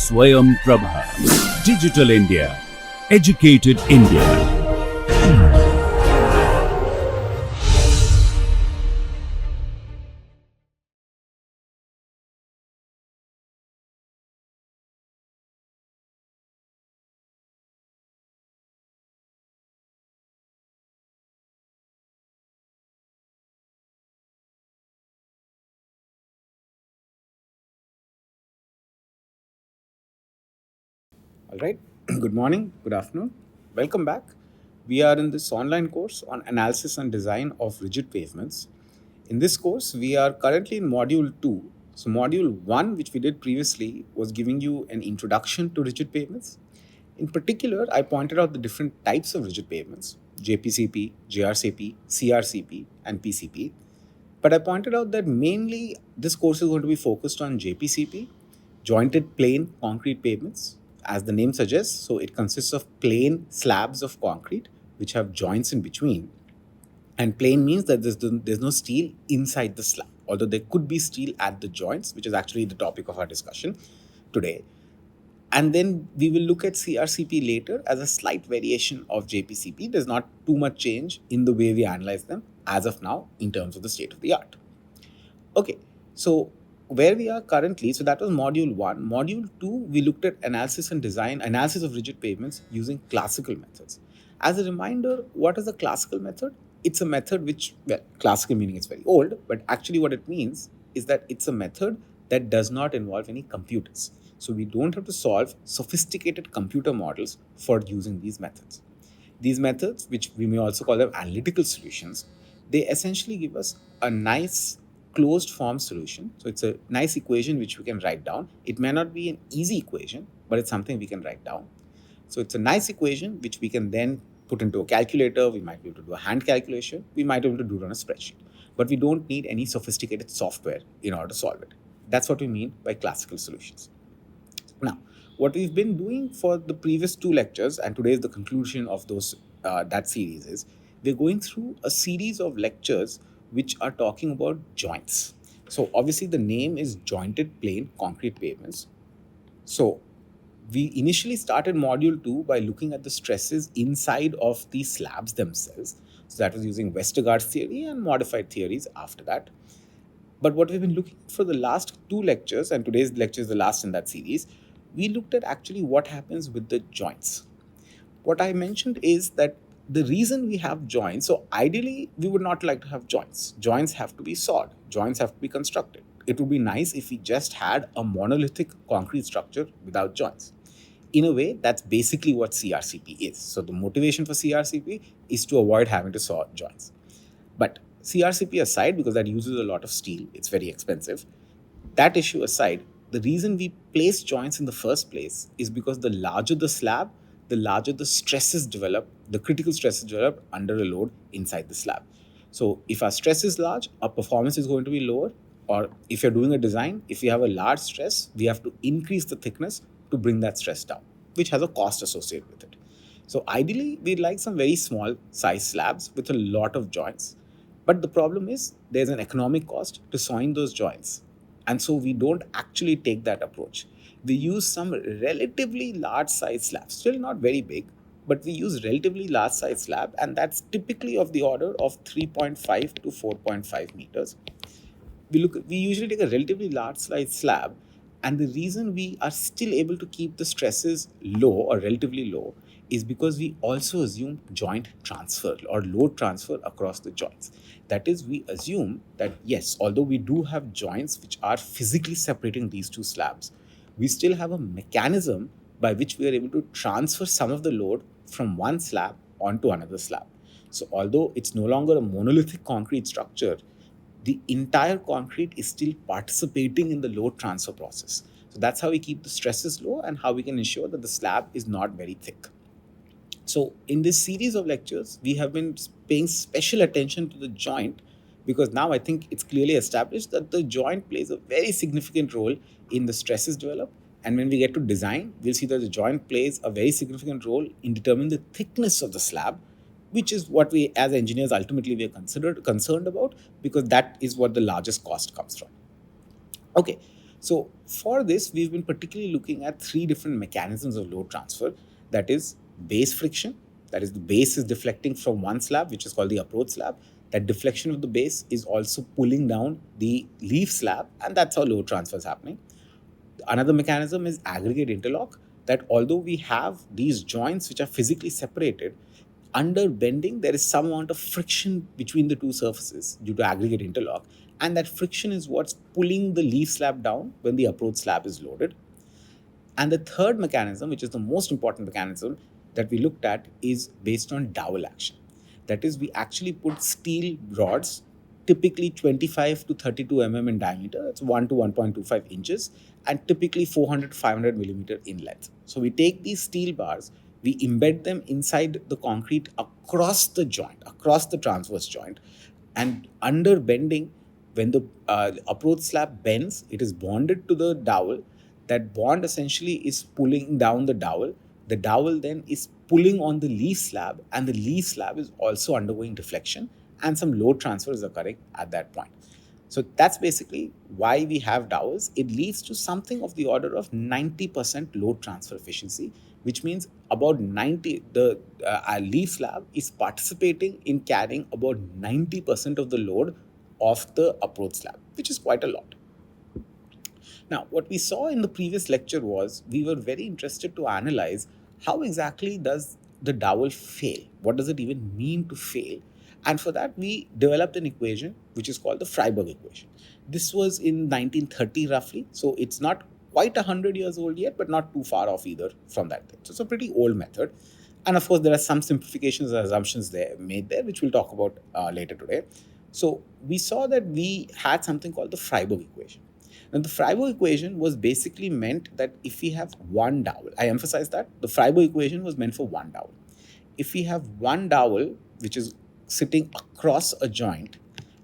Swayam Prabha. Digital India. Educated India. All right. Good morning, good afternoon. Welcome back. We are in this online course on analysis and design of rigid pavements. In this course, we are currently in module 2. So, module 1, which we did previously, was giving you an introduction to rigid pavements. In particular, I pointed out the different types of rigid pavements: JPCP, JRCP, CRCP, and PCP. But I pointed out that mainly this course is going to be focused on JPCP, jointed plain concrete pavements, as the name suggests. So it consists of plain slabs of concrete which have joints in between. And plain means that there's no steel inside the slab, although there could be steel at the joints, which is actually the topic of our discussion today. And then we will look at CRCP later as a slight variation of JPCP. There's not too much change in the way we analyze them as of now in terms of the state of the art. Okay, so where we are currently, so that was module 1. Module 2, we looked at analysis and design, analysis of rigid pavements using classical methods. As a reminder, what is a classical method? It's a method which, well, classical meaning it's very old, but actually what it means is that it's a method that does not involve any computers. So we don't have to solve sophisticated computer models for using these methods. These methods, which we may also call them analytical solutions, they essentially give us a nice closed form solution. So it's a nice equation which we can write down. It may not be an easy equation, but it's something we can write down. So it's a nice equation which we can then put into a calculator. We might be able to do a hand calculation. We might be able to do it on a spreadsheet. But we don't need any sophisticated software in order to solve it. That's what we mean by classical solutions. Now, what we've been doing for the previous 2 lectures, and today is the conclusion of that series, is we're going through a series of lectures which are talking about joints. So obviously the name is jointed plain concrete pavements. So we initially started module 2 by looking at the stresses inside of the slabs themselves. So that was using Westergaard's theory and modified theories after that. But what we've been looking for the last 2 lectures, and today's lecture is the last in that series, we looked at actually what happens with the joints. What I mentioned is that the reason we have joints, so ideally we would not like to have joints. Joints have to be sawed, joints have to be constructed. It would be nice if we just had a monolithic concrete structure without joints. In a way, that's basically what CRCP is. So the motivation for CRCP is to avoid having to saw joints. But CRCP aside, because that uses a lot of steel, it's very expensive. That issue aside, the reason we place joints in the first place is because the larger the slab, the larger the stresses develop, the critical stresses develop under a load inside the slab. So if our stress is large, our performance is going to be lower. Or if you're doing a design, if you have a large stress, we have to increase the thickness to bring that stress down, which has a cost associated with it. So ideally, we'd like some very small size slabs with a lot of joints. But the problem is there's an economic cost to sawing those joints. And so we don't actually take that approach. We use some relatively large size slabs, still not very big, but we use relatively large size slab, and that's typically of the order of 3.5 to 4.5 meters. We usually take a relatively large size slab, and the reason we are still able to keep the stresses low or relatively low is because we also assume joint transfer or load transfer across the joints. That is, we assume that yes, although we do have joints which are physically separating these two slabs, we still have a mechanism by which we are able to transfer some of the load from one slab onto another slab. So although it's no longer a monolithic concrete structure, the entire concrete is still participating in the load transfer process. So that's how we keep the stresses low and how we can ensure that the slab is not very thick. So in this series of lectures, we have been paying special attention to the joint because now I think it's clearly established that the joint plays a very significant role in the stresses developed. And when we get to design, we'll see that the joint plays a very significant role in determining the thickness of the slab, which is what we as engineers ultimately we are concerned about, because that is what the largest cost comes from. Okay, So for this, we've been particularly looking at three different mechanisms of load transfer. That is base friction, that is the base is deflecting from one slab, which is called the approach slab. That deflection of the base is also pulling down the leaf slab, and that's how load transfer is happening. Another mechanism is aggregate interlock, that although we have these joints which are physically separated, under bending there is some amount of friction between the two surfaces due to aggregate interlock, and that friction is what's pulling the leaf slab down when the approach slab is loaded. And the third mechanism, which is the most important mechanism that we looked at, is based on dowel action. That is, we actually put steel rods, typically 25 to 32 in diameter, that's 1 to 1.25 inches, and typically 400 to 500 millimeter in length. So we take these steel bars, we embed them inside the concrete across the joint, across the transverse joint, and under bending, when the approach slab bends, it is bonded to the dowel. That bond essentially is pulling down the dowel. The dowel then is pulling on the leaf slab, and the leaf slab is also undergoing deflection, and some load transfer is occurring at that point. So that's basically why we have dowels. It leads to something of the order of 90% load transfer efficiency, which means about 90, the leaf slab is participating in carrying about 90% of the load of the approach slab, which is quite a lot. Now, what we saw in the previous lecture was we were very interested to analyze how exactly does the dowel fail? What does it even mean to fail? And for that, we developed an equation which is called the Freiberg equation. This was in 1930 roughly, so it's not quite 100 years old yet, but not too far off either from that. So it's a pretty old method. And of course, there are some simplifications and assumptions there made there, which we'll talk about later today. So we saw that we had something called the Freiberg equation. Now, the Freiberg equation was basically meant that if we have one dowel, I emphasize that the Freiberg equation was meant for one dowel. If we have one dowel which is sitting across a joint,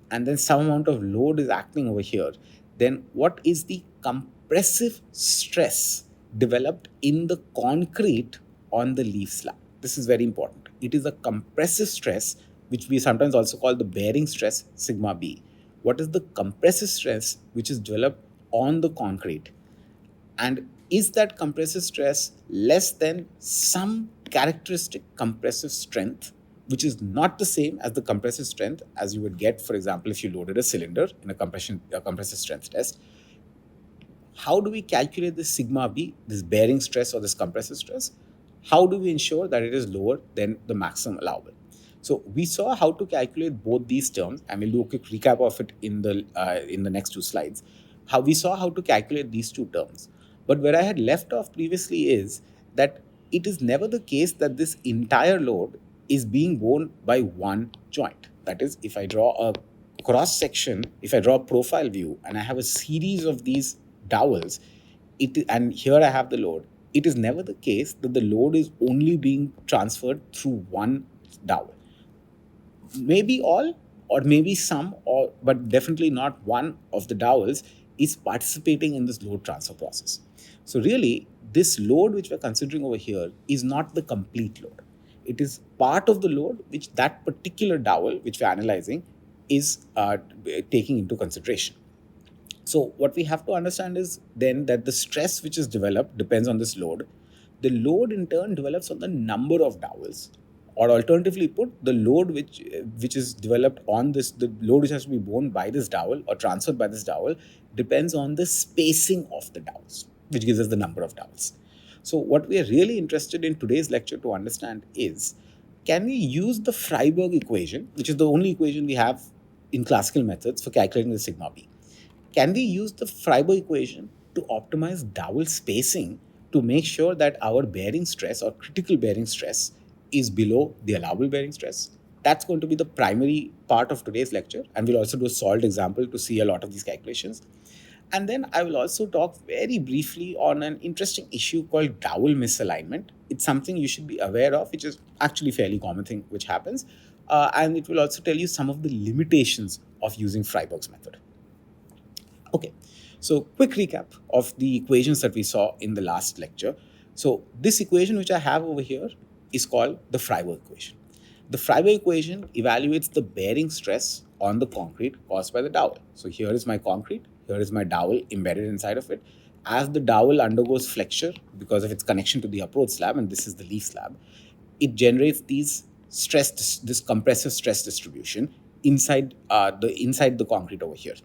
and then some amount of load is acting over here, then what is the compressive stress developed in the concrete on the leaf slab? This is very important. It is a compressive stress, which we sometimes also call the bearing stress, sigma B. What is the compressive stress which is developed on the concrete? And is that compressive stress less than some characteristic compressive strength, which is not the same as the compressive strength as you would get, for example, if you loaded a cylinder in a compressive strength test? How do we calculate this sigma B, this bearing stress or this compressive stress? How do we ensure that it is lower than the maximum allowable? So we saw how to calculate both these terms, and we'll do a quick recap of it in the next two slides. How we saw how to calculate these two terms. But where I had left off previously is that it is never the case that this entire load is being borne by one joint. That is, if I draw a cross section, if I draw a profile view, and I have a series of these dowels, and here I have the load, it is never the case that the load is only being transferred through one dowel. Maybe all, or maybe some, but definitely not one of the dowels is participating in this load transfer process. So really, this load which we're considering over here is not the complete load. It is part of the load which that particular dowel which we're analyzing is taking into consideration. So what we have to understand is then that the stress which is developed depends on this load. The load in turn develops on the number of dowels, or alternatively put, the load which is developed on this, the load which has to be borne by this dowel or transferred by this dowel, depends on the spacing of the dowels, which gives us the number of dowels. So what we are really interested in today's lecture to understand is, can we use the Freiberg equation, which is the only equation we have in classical methods for calculating the sigma B? Can we use the Freiberg equation to optimize dowel spacing to make sure that our bearing stress or critical bearing stress is below the allowable bearing stress? That's going to be the primary part of today's lecture, and we'll also do a solved example to see a lot of these calculations. And then I will also talk very briefly on an interesting issue called dowel misalignment. It's something you should be aware of, which is actually a fairly common thing which happens. And it will also tell you some of the limitations of using Freiberg's method. Okay, so quick recap of the equations that we saw in the last lecture. So this equation which I have over here is called the Freiberg equation. The Freiberg equation evaluates the bearing stress on the concrete caused by the dowel. So here is my concrete. Here is my dowel embedded inside of it. As the dowel undergoes flexure because of its connection to the approach slab, and this is the leaf slab, it generates this compressive stress distribution inside the concrete over here.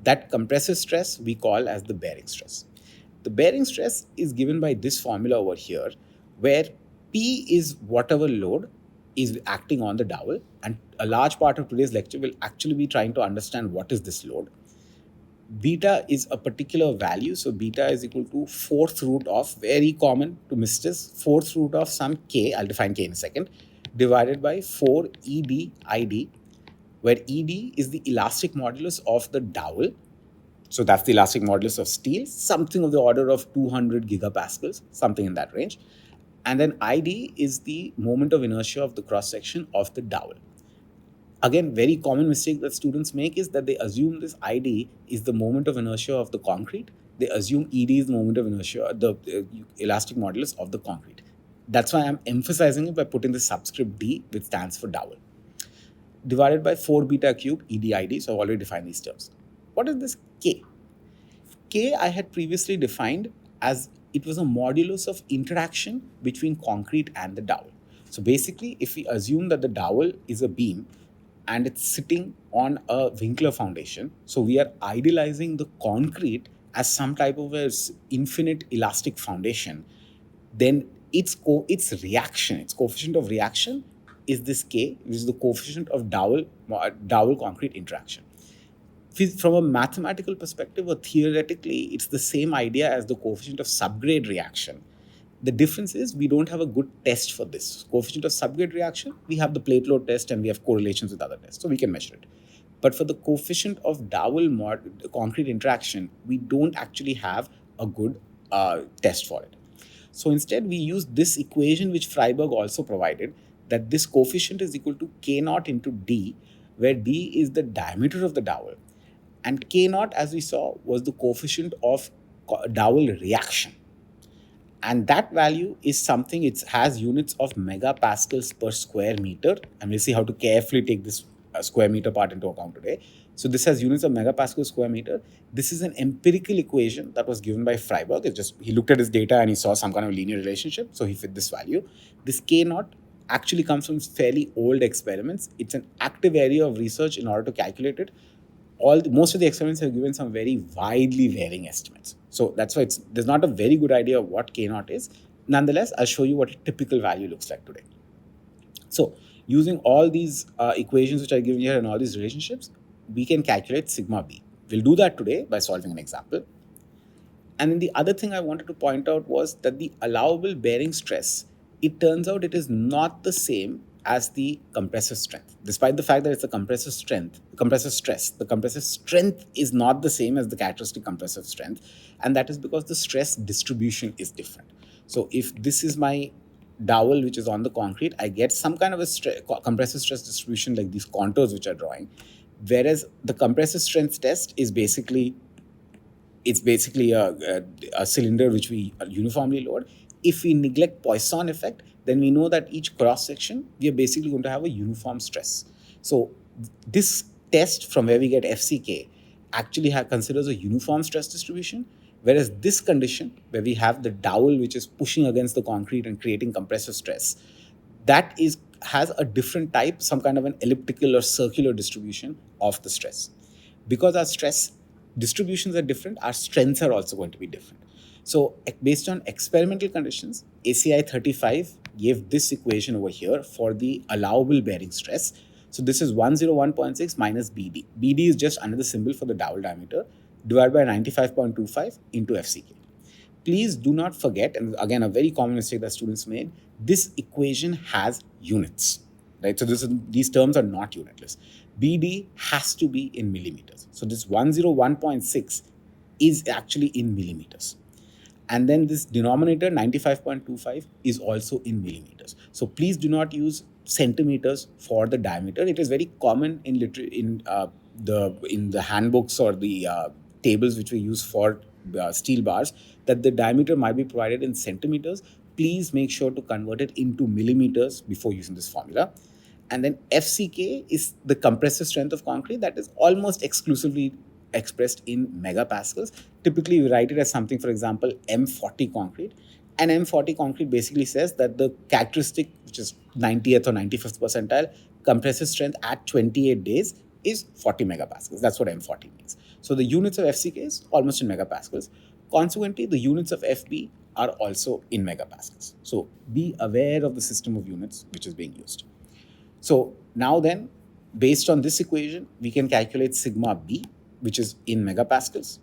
That compressive stress we call as the bearing stress. The bearing stress is given by this formula over here, where P is whatever load is acting on the dowel, and a large part of today's lecture will actually be trying to understand what is this load. Beta is a particular value, so beta is equal to fourth root of, very common to miss this, fourth root of some k, I'll define k in a second, divided by 4 ED, where ED is the elastic modulus of the dowel. So that's the elastic modulus of steel, something of the order of 200 gigapascals, something in that range. And then ID is the moment of inertia of the cross section of the dowel. Again, very common mistake that students make is that they assume this ID is the moment of inertia of the concrete. They assume ED is the moment of inertia, the elastic modulus of the concrete. That's why I'm emphasizing it by putting the subscript D, which stands for dowel, divided by 4 beta cube EDID. So I've already defined these terms. What is this K? K I had previously defined as it was a modulus of interaction between concrete and the dowel. So basically, if we assume that the dowel is a beam and it's sitting on a Winkler foundation, so we are idealizing the concrete as some type of a infinite elastic foundation, then its coefficient of reaction is this K, which is the coefficient of dowel concrete interaction. From a mathematical perspective or theoretically, it's the same idea as the coefficient of subgrade reaction. The difference is we don't have a good test for this. Coefficient of subgrade reaction, we have the plate load test and we have correlations with other tests, so we can measure it. But for the coefficient of dowel concrete interaction, we don't actually have a good test for it. So instead, we use this equation which Freiberg also provided, that this coefficient is equal to K naught into D, where D is the diameter of the dowel. And K naught, as we saw, was the coefficient of dowel reaction. And that value is something, it has units of megapascals per square meter. And we'll see how to carefully take this square meter part into account today. So this has units of megapascal square meter. This is an empirical equation that was given by Freiberg. He looked at his data and he saw some kind of linear relationship. So he fit this value. This K naught actually comes from fairly old experiments. It's an active area of research in order to calculate it. Most of the experiments have given some very widely varying estimates. So that's why there's not a very good idea of what K naught is. Nonetheless, I'll show you what a typical value looks like today. So using all these equations which I give here and all these relationships, we can calculate sigma B. We'll do that today by solving an example. And then the other thing I wanted to point out was that the allowable bearing stress, it turns out it is not the same as the compressive strength. Despite the fact that it's a compressive stress, the compressive strength is not the same as the characteristic compressive strength. And that is because the stress distribution is different. So if this is my dowel which is on the concrete, I get some kind of a compressive stress distribution like these contours which are drawing. Whereas the compressive strength test is basically a cylinder which we uniformly load. If we neglect Poisson effect, then we know that each cross section, we are basically going to have a uniform stress. So this test from where we get FCK actually considers a uniform stress distribution, whereas this condition where we have the dowel which is pushing against the concrete and creating compressive stress, that has a different type, some kind of an elliptical or circular distribution of the stress. Because our stress distributions are different, our strengths are also going to be different. So based on experimental conditions, ACI 35 gave this equation over here for the allowable bearing stress. So this is 101.6 minus BD. BD is just under the symbol for the dowel diameter, divided by 95.25 into FCK. Please do not forget, and again, a very common mistake that students made, this equation has units, right? So these terms are not unitless. BD has to be in millimeters. So this 101.6 is actually in millimeters. And then this denominator 95.25 is also in millimeters. So please do not use centimeters for the diameter. It is very common in the handbooks or the tables which we use for steel bars that the diameter might be provided in centimeters. Please make sure to convert it into millimeters before using this formula. And then FCK is the compressive strength of concrete that is almost exclusively expressed in megapascals. Typically, we write it as something, for example, M40 concrete. And M40 concrete basically says that the characteristic, which is 90th or 95th percentile, compressive strength at 28 days is 40 megapascals. That's what M40 means. So the units of FCK is almost in megapascals. Consequently, the units of FB are also in megapascals. So be aware of the system of units which is being used. So now then, based on this equation, we can calculate sigma B, which is in megapascals.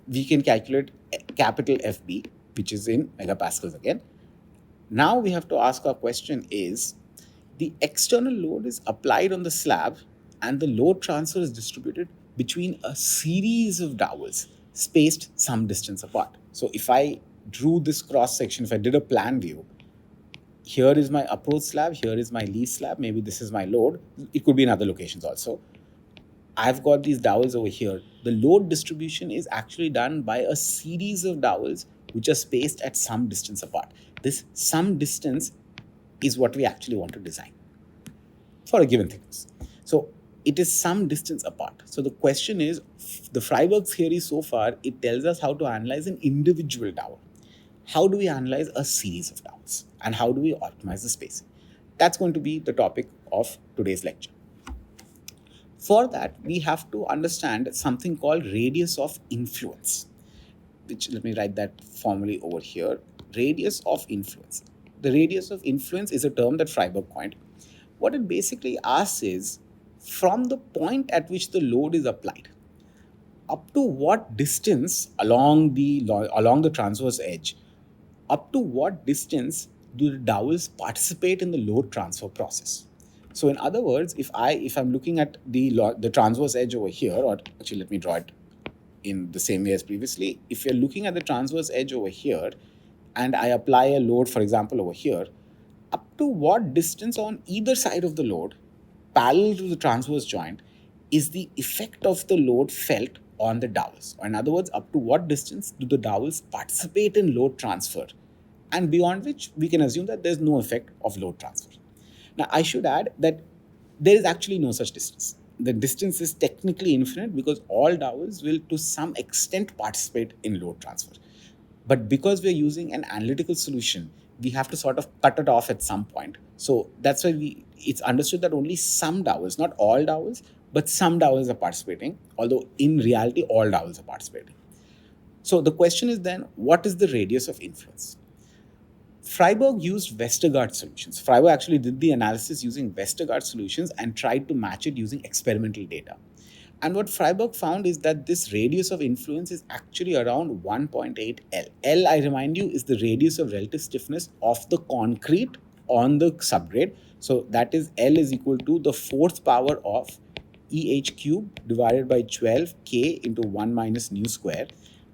We can calculate capital FB, which is in megapascals again. Now we have to ask our question is, the external load is applied on the slab and the load transfer is distributed between a series of dowels spaced some distance apart. So if I drew this cross section, if I did a plan view, here is my approach slab, here is my lee slab, maybe this is my load. It could be in other locations also. I've got these dowels over here. The load distribution is actually done by a series of dowels which are spaced at some distance apart. This some distance is what we actually want to design for a given thickness. So it is some distance apart. So the question is, the Freiberg's theory so far, it tells us how to analyze an individual dowel. How do we analyze a series of dowels? And how do we optimize the spacing? That's going to be the topic of today's lecture. For that, we have to understand something called radius of influence, which, let me write that formally over here. Radius of influence. The radius of influence is a term that Freiberg coined. What it basically asks is, from the point at which the load is applied, up to what distance along the transverse edge, up to what distance do the dowels participate in the load transfer process? So in other words, if I'm looking at the transverse edge over here, or actually let me draw it in the same way as previously. If you're looking at the transverse edge over here and I apply a load, for example, over here, up to what distance on either side of the load, parallel to the transverse joint, is the effect of the load felt on the dowels? Or in other words, up to what distance do the dowels participate in load transfer? And beyond which, we can assume that there's no effect of load transfer. Now, I should add that there is actually no such distance. The distance is technically infinite because all dowels will to some extent participate in load transfer. But because we're using an analytical solution, we have to sort of cut it off at some point. So that's why it's understood that only some dowels, not all dowels, but some dowels are participating, although in reality, all dowels are participating. So the question is then, what is the radius of influence? Freiberg used Westergaard solutions. Freiberg actually did the analysis using Westergaard solutions and tried to match it using experimental data. And what Freiberg found is that this radius of influence is actually around 1.8 L. L, I remind you, is the radius of relative stiffness of the concrete on the subgrade. So that is L is equal to the fourth power of EH cube divided by 12 K into 1 minus nu square,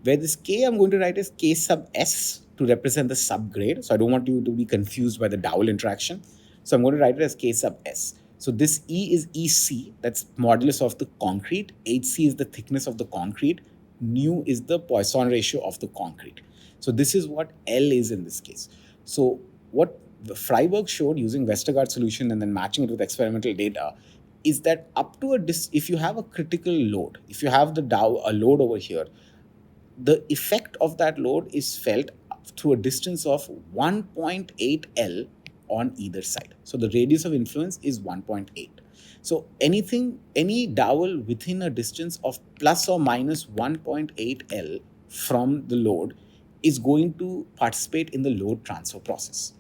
where this K I'm going to write as K sub S to represent the subgrade. So I don't want you to be confused by the dowel interaction. So I'm going to write it as K sub S. So this E is EC, that's modulus of the concrete. HC is the thickness of the concrete. Nu is the Poisson ratio of the concrete. So this is what L is in this case. So what the Freiberg showed using Westergaard solution and then matching it with experimental data is that up to if you have a critical load, if you have a load over here, the effect of that load is felt through a distance of 1.8 L on either side. So the radius of influence is 1.8. So any dowel within a distance of plus or minus 1.8 L from the load is going to participate in the load transfer process.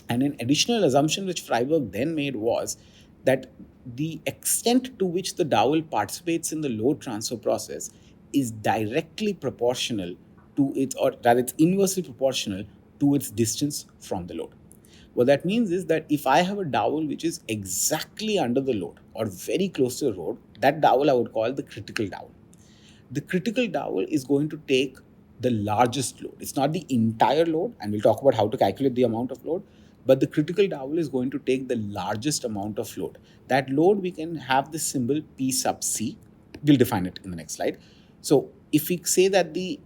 And an additional assumption which Freiberg then made was that the extent to which the dowel participates in the load transfer process is directly proportional to its, or rather it's inversely proportional to its distance from the load. What that means is that if I have a dowel which is exactly under the load or very close to the load, that dowel I would call the critical dowel. The critical dowel is going to take the largest load. It's not the entire load, and we'll talk about how to calculate the amount of load, but the critical dowel is going to take the largest amount of load. That load, we can have the symbol P sub C. We'll define it in the next slide. So if we say that the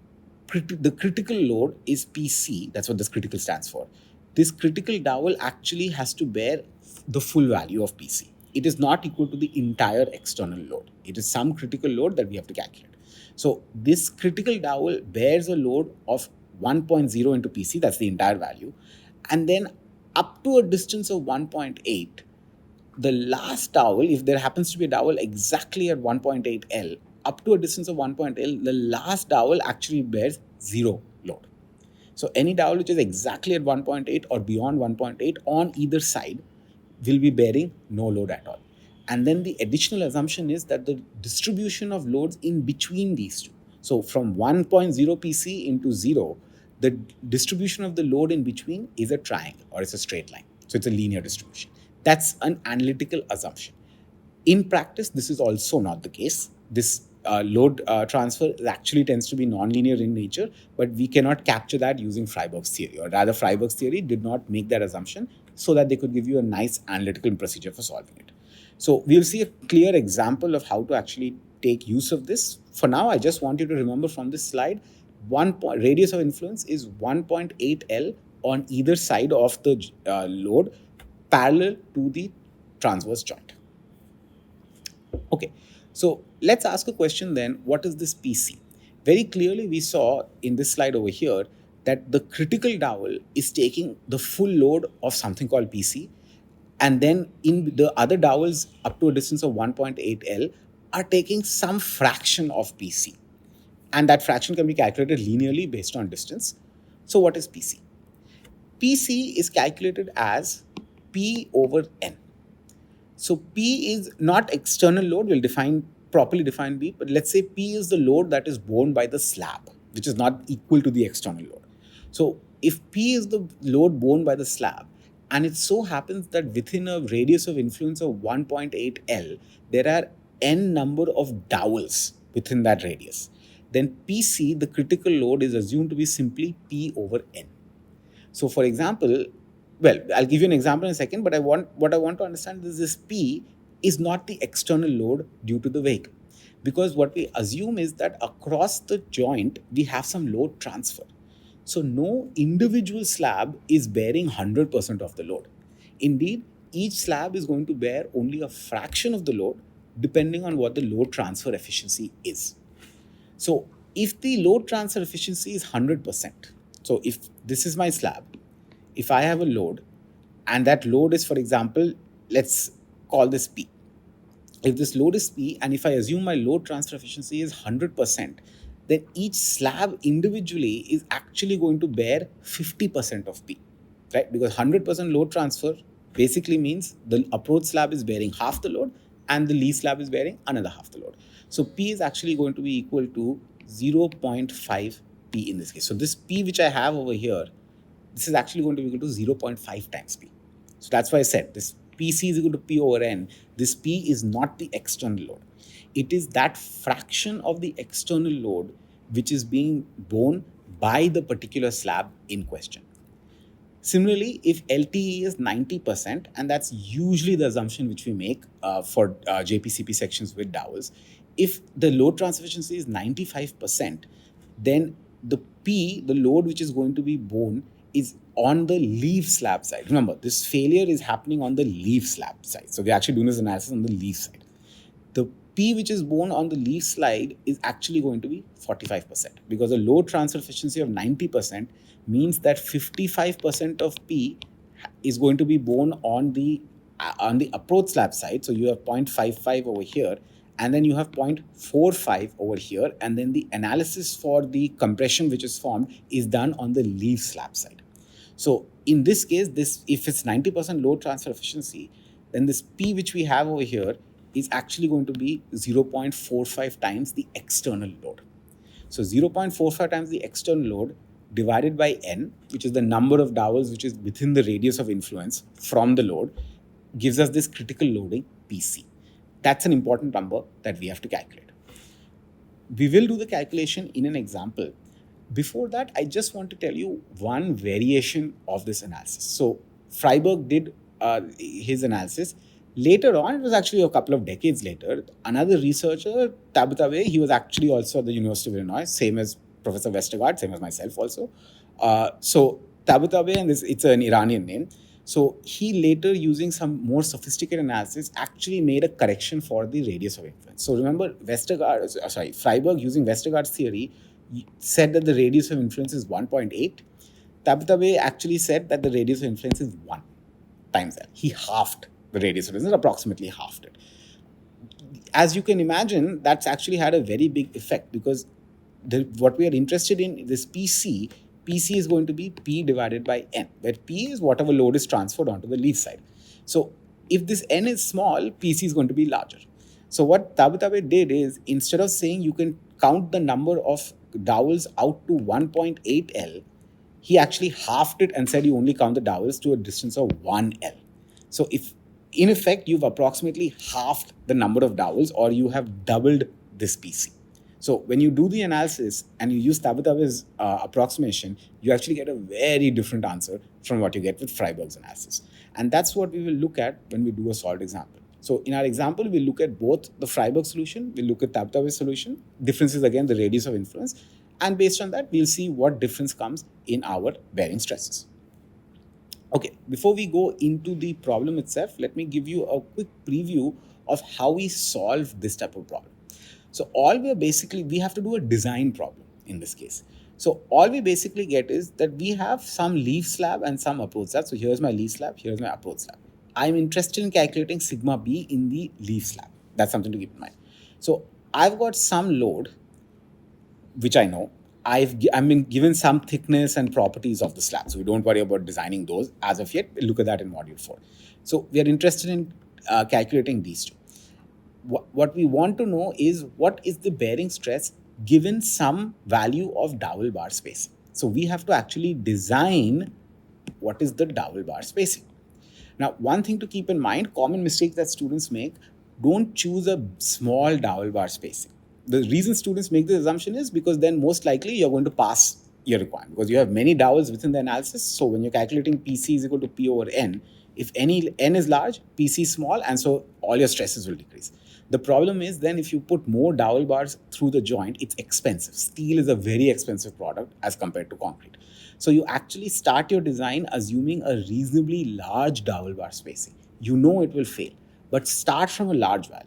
critical load is PC, that's what this critical stands for. This critical dowel actually has to bear the full value of PC. it is not equal to the entire external load. It is some critical load that we have to calculate. So this critical dowel bears a load of 1.0 into PC, that's the entire value. And then up to a distance of 1.8, the last dowel, if there happens to be a dowel exactly at 1.8 L, up to a distance of 1.8 L, the last dowel actually bears zero load. So any dowel which is exactly at 1.8 or beyond 1.8 on either side will be bearing no load at all. And then the additional assumption is that the distribution of loads in between these two. So from 1.0 PC into 0, the distribution of the load in between is a triangle or it's a straight line. So it's a linear distribution. That's an analytical assumption. In practice, this is also not the case. This load transfer actually tends to be nonlinear in nature, but we cannot capture that using Freiberg's theory, or rather Freiberg's theory did not make that assumption so that they could give you a nice analytical procedure for solving it. So we'll see a clear example of how to actually take use of this. For now, I just want you to remember from this slide, radius of influence is 1.8 L on either side of the load parallel to the transverse joint. Okay, so let's ask a question then, what is this PC? Very clearly we saw in this slide over here that the critical dowel is taking the full load of something called PC, and then in the other dowels up to a distance of 1.8 L are taking some fraction of PC. And that fraction can be calculated linearly based on distance. So what is PC? PC is calculated as P over N. So P is not external load, we'll properly define B, but let's say P is the load that is borne by the slab, which is not equal to the external load. So if P is the load borne by the slab, and it so happens that within a radius of influence of 1.8 L, there are N number of dowels within that radius, then PC, the critical load, is assumed to be simply P over N. So for example, well, I'll give you an example in a second, but what I want to understand is this P is not the external load due to the vehicle. Because what we assume is that across the joint, we have some load transfer. So no individual slab is bearing 100% of the load. Indeed, each slab is going to bear only a fraction of the load depending on what the load transfer efficiency is. So if the load transfer efficiency is 100%, so if this is my slab, if I have a load and that load is, for example, let's call this P. If this load is P and if I assume my load transfer efficiency is 100%, then each slab individually is actually going to bear 50% of P, right? Because 100% load transfer basically means the approach slab is bearing half the load and the lee slab is bearing another half the load. So P is actually going to be equal to 0.5 P in this case. So this P which I have over here, this is actually going to be equal to 0.5 times P. So that's why I said this PC is equal to P over N. This P is not the external load. It is that fraction of the external load which is being borne by the particular slab in question. Similarly, if LTE is 90%, and that's usually the assumption which we make for JPCP sections with dowels, if the load transfer efficiency is 95%, then the P, the load which is going to be borne, is on the leaf slab side. Remember, this failure is happening on the leaf slab side. So we're actually doing this analysis on the leaf side. The P which is borne on the leaf slide is actually going to be 45%, because a load transfer efficiency of 90% means that 55% of P is going to be borne on the approach slab side. So you have 0.55 over here, and then you have 0.45 over here, and then the analysis for the compression which is formed is done on the leaf slab side. So in this case, if it's 90% load transfer efficiency, then this P which we have over here is actually going to be 0.45 times the external load. So 0.45 times the external load divided by N, which is the number of dowels which is within the radius of influence from the load, gives us this critical loading PC. That's an important number that we have to calculate. We will do the calculation in an example. Before that, I just want to tell you one variation of this analysis. So Freiberg did his analysis. Later on, it was actually a couple of decades later, another researcher, Tabatabe, he was actually also at the University of Illinois, same as Professor Westergaard, same as myself also. So Tabatabe, and it's an Iranian name. So he later, using some more sophisticated analysis, actually made a correction for the radius of influence. So remember, Freiberg, using Westergaard's theory, said that the radius of influence is 1.8. Tabatabe actually said that the radius of influence is 1 times that. He halved the radius of influence, approximately halved it. As you can imagine, that's actually had a very big effect, because what we are interested in, this PC is going to be P divided by N, where P is whatever load is transferred onto the leaf side. So if this N is small, PC is going to be larger. So what Tabatabe did is, instead of saying you can count the number of dowels out to 1.8 L, he actually halved it and said you only count the dowels to a distance of 1 L. So if, in effect, you've approximately halved the number of dowels, or you have doubled this PC. So when you do the analysis and you use Tabatabe's approximation, you actually get a very different answer from what you get with Freiberg's analysis. And that's what we will look at when we do a solved example. So in our example, we'll look at both the Freiberg solution, we'll look at Tabatabe's solution. Difference is again the radius of influence. And based on that, we'll see what difference comes in our bearing stresses. Okay, before we go into the problem itself, let me give you a quick preview of how we solve this type of problem. So we have to do a design problem in this case. So all we basically get is that we have some leaf slab and some approach slab. So here's my leaf slab, here's my approach slab. I'm interested in calculating sigma B in the leaf slab. That's something to keep in mind. So I've got some load, which I know. I've been given some thickness and properties of the slab. So we don't worry about designing those as of yet. We'll look at that in module 4. So we are interested in calculating these two. What we want to know is, what is the bearing stress given some value of dowel bar spacing. So we have to actually design what is the dowel bar spacing. Now, one thing to keep in mind, common mistakes that students make, don't choose a small dowel bar spacing. The reason students make this assumption is because then most likely you're going to pass your requirement, because you have many dowels within the analysis. So when you're calculating PC is equal to P over N, if N is large, PC is small, and so all your stresses will decrease. The problem is then if you put more dowel bars through the joint, it's expensive. Steel is a very expensive product as compared to concrete. So you actually start your design assuming a reasonably large dowel bar spacing. You know it will fail, but start from a large value.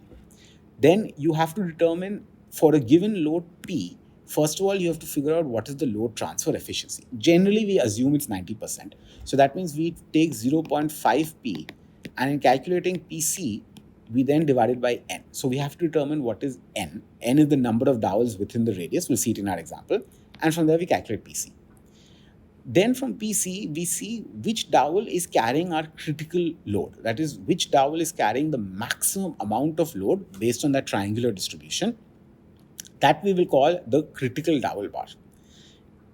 Then you have to determine, for a given load P, first of all, you have to figure out what is the load transfer efficiency. Generally, we assume it's 90%. So that means we take 0.5 P, and in calculating PC, we then divide it by N. So we have to determine what is N. N is the number of dowels within the radius. We'll see it in our example. And from there, we calculate PC. Then from PC, we see which dowel is carrying our critical load. That is, which dowel is carrying the maximum amount of load based on that triangular distribution. That we will call the critical dowel bar.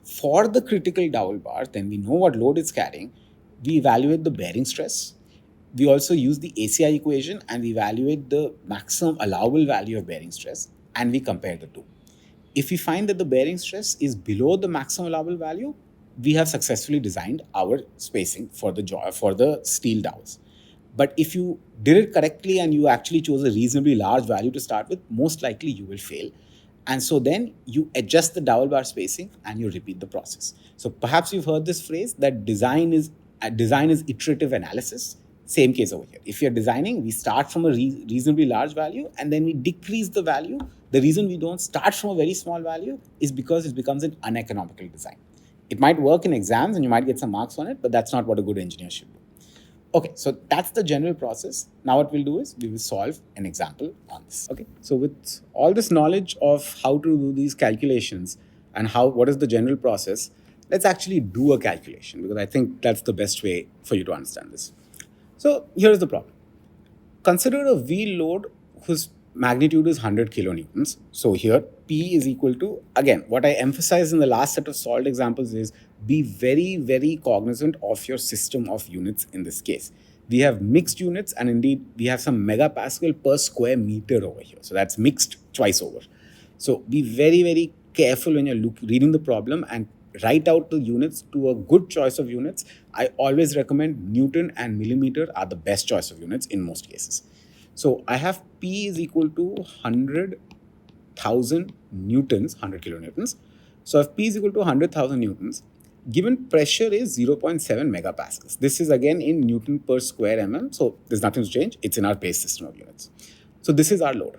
For the critical dowel bar, then we know what load it's carrying. We evaluate the bearing stress. We also use the ACI equation and we evaluate the maximum allowable value of bearing stress, and we compare the two. If we find that the bearing stress is below the maximum allowable value, we have successfully designed our spacing for the steel dowels. But if you did it correctly and you actually chose a reasonably large value to start with, most likely you will fail. And so then you adjust the dowel bar spacing and you repeat the process. So perhaps you've heard this phrase that design is iterative analysis. Same case over here. If you're designing, we start from a reasonably large value and then we decrease the value. The reason we don't start from a very small value is because it becomes an uneconomical design. It might work in exams and you might get some marks on it, but that's not what a good engineer should do. Okay, so that's the general process. Now what we'll do is we will solve an example on this. Okay, so with all this knowledge of how to do these calculations and what is the general process, let's actually do a calculation, because I think that's the best way for you to understand this. So here's the problem. Consider a wheel load whose magnitude is 100 kilonewtons. So here P is equal to, again, what I emphasized in the last set of solved examples is be very, very cognizant of your system of units in this case. We have mixed units, and indeed we have some megapascal per square meter over here. So that's mixed twice over. So be very, very careful when you're reading the problem and write out the units to a good choice of units. I always recommend Newton and millimeter are the best choice of units in most cases. So I have P is equal to 100,000 newtons, 100 kilonewtons. So if P is equal to 100,000 newtons, Given pressure is 0.7 megapascals. This is again in Newton per square mm. So there's nothing to change. It's in our base system of units. So this is our load.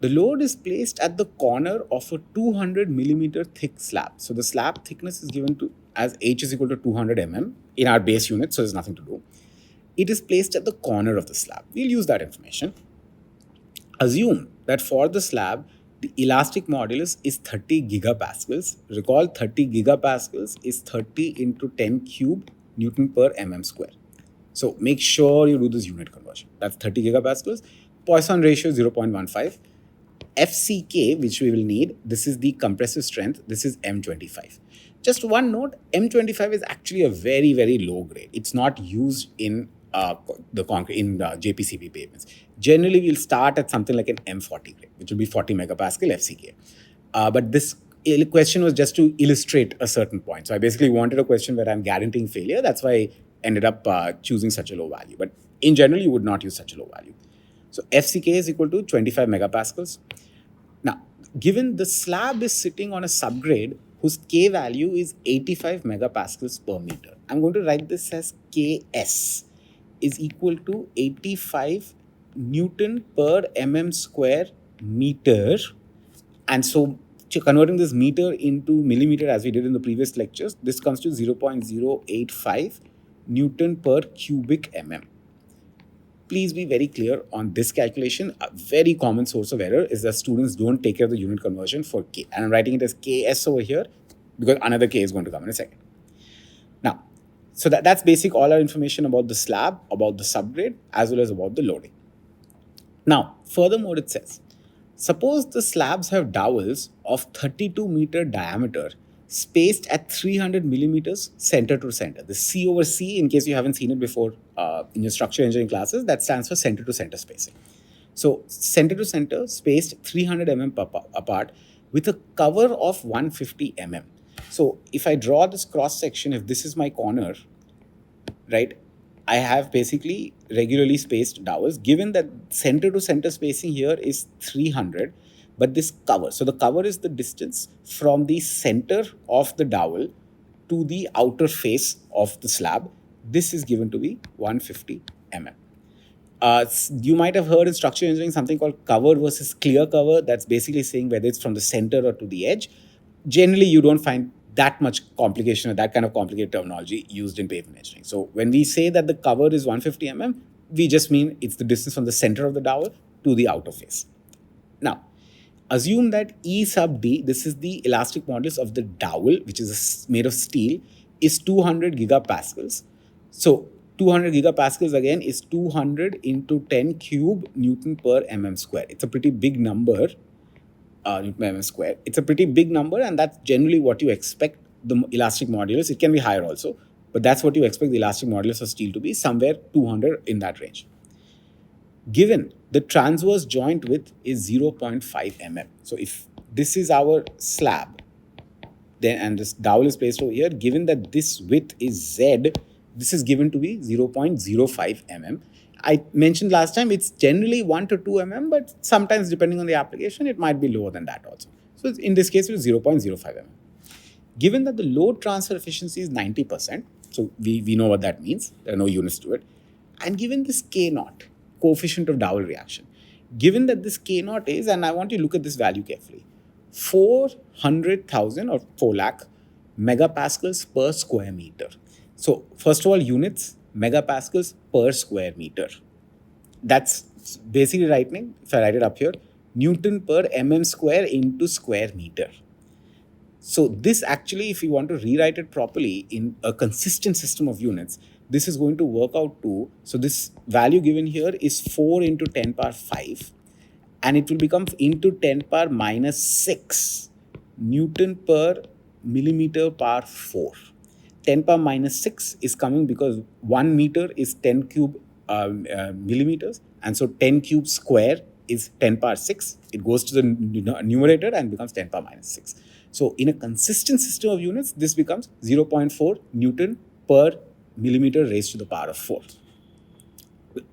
The load is placed at the corner of a 200 millimeter thick slab. So the slab thickness is given to as H is equal to 200 mm in our base unit. So there's nothing to do. It is placed at the corner of the slab. We'll use that information. Assume that for the slab, the elastic modulus is 30 gigapascals. Recall 30 gigapascals is 30 into 10 cube Newton per mm square. So make sure you do this unit conversion. That's 30 gigapascals. Poisson ratio 0.15. FCK, which we will need, this is the compressive strength. This is M25. Just one note, M25 is actually a very, very low grade. It's not used in the concrete in JPCB pavements. Generally, we'll start at something like an M40 grade, which will be 40 megapascal FCK. But this question was just to illustrate a certain point. So I basically wanted a question where I'm guaranteeing failure. That's why I ended up choosing such a low value. But in general, you would not use such a low value. So FCK is equal to 25 megapascals. Now, given the slab is sitting on a subgrade whose K value is 85 megapascals per meter, I'm going to write this as Ks is equal to 85 Newton per mm square meter. And so converting this meter into millimeter as we did in the previous lectures, this comes to 0.085 Newton per cubic mm. Please be very clear on this calculation. A very common source of error is that students don't take care of the unit conversion for K. And I'm writing it as Ks over here because another K is going to come in a second. Now, so that's basic all our information about the slab, about the subgrade, as well as about the loading. Now, furthermore, it says, suppose the slabs have dowels of 32 meter diameter spaced at 300 millimeters center to center. The C over C, in case you haven't seen it before in your structural engineering classes, that stands for center to center spacing. So center to center spaced 300 mm apart with a cover of 150 mm. So if I draw this cross section, if this is my corner, right, I have basically regularly spaced dowels. Given that center to center spacing here is 300, but this cover, so the cover is the distance from the center of the dowel to the outer face of the slab. This is given to be 150 mm. You might have heard in structural engineering something called cover versus clear cover. That's basically saying whether it's from the center or to the edge. Generally, you don't find that much complication or that kind of complicated terminology used in pavement engineering. So when we say that the cover is 150 mm, we just mean it's the distance from the center of the dowel to the outer face. Now, assume that E sub D, this is the elastic modulus of the dowel, which is made of steel, is 200 gigapascals. So 200 gigapascals again is 200 into 10 cube Newton per mm square. It's a pretty big number. Newton per mm square. It's a pretty big number, and that's generally what you expect the elastic modulus. It can be higher also, but that's what you expect the elastic modulus of steel to be, somewhere 200 in that range. Given the transverse joint width is 0.5 mm. So if this is our slab, then and this dowel is placed over here, given that this width is Z, this is given to be 0.05 mm. I mentioned last time it's generally 1 to 2 mm, but sometimes depending on the application, it might be lower than that also. So in this case, it's 0.05 mm. Given that the load transfer efficiency is 90%, so we know what that means, there are no units to it, and given this K naught, coefficient of dowel reaction, given that this K naught is, and I want you to look at this value carefully, 400,000 or 4 lakh megapascals per square meter. So first of all, units, megapascals per square meter. That's basically writing, if I write it up here, Newton per mm square into square meter. So this actually, if you want to rewrite it properly in a consistent system of units, this is going to work out to, so this value given here is 4 into 10 power 5, and it will become into 10 power minus 6 Newton per millimeter power 4. 10 power minus 6 is coming because 1 meter is 10 cube millimeters, and so 10 cube square is 10 power 6. It goes to the numerator and becomes 10 power minus 6. So in a consistent system of units, this becomes 0.4 Newton per millimeter raised to the power of 4.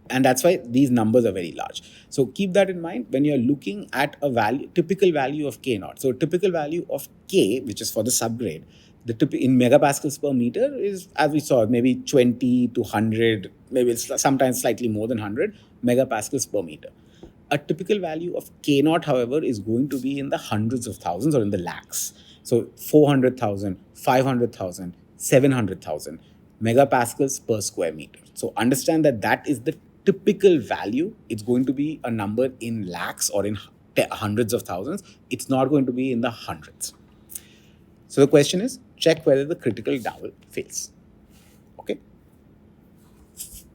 And that's why these numbers are very large. So keep that in mind when you're looking at a value, typical value of K naught. So typical value of K, which is for the subgrade, in megapascals per meter is, as we saw, maybe 20 to 100, maybe it's sometimes slightly more than 100 megapascals per meter. A typical value of K naught, however, is going to be in the hundreds of thousands or in the lakhs. So 400,000, 500,000, 700,000 megapascals per square meter. So understand that that is the typical value. It's going to be a number in lakhs or in hundreds of thousands. It's not going to be in the hundreds. So the question is, check whether the critical dowel fails. Okay.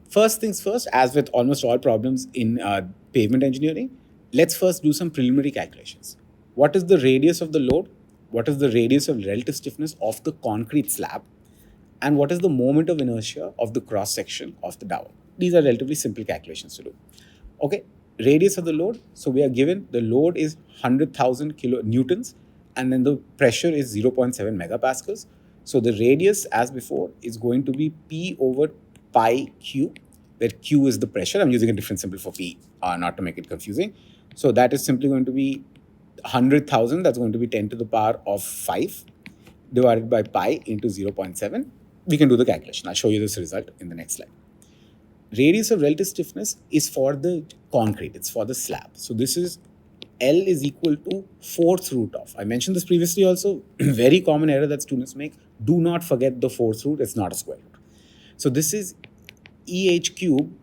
First things first, as with almost all problems in pavement engineering, let's first do some preliminary calculations. What is the radius of the load? What is the radius of relative stiffness of the concrete slab? And what is the moment of inertia of the cross section of the dowel? These are relatively simple calculations to do. Okay, radius of the load. So we are given the load is 100,000 kilonewtons, and then the pressure is 0.7 megapascals. So the radius, as before, is going to be P over pi Q, where Q is the pressure. I'm using a different symbol for P, not to make it confusing. So that is simply going to be 100,000, that's going to be 10 to the power of 5 divided by pi into 0.7. We can do the calculation. I'll show you this result in the next slide. Radius of relative stiffness is for the concrete, it's for the slab. So this is L is equal to 4th root of. I mentioned this previously also, very common error that students make. Do not forget the 4th root, it's not a square root. So this is EH cube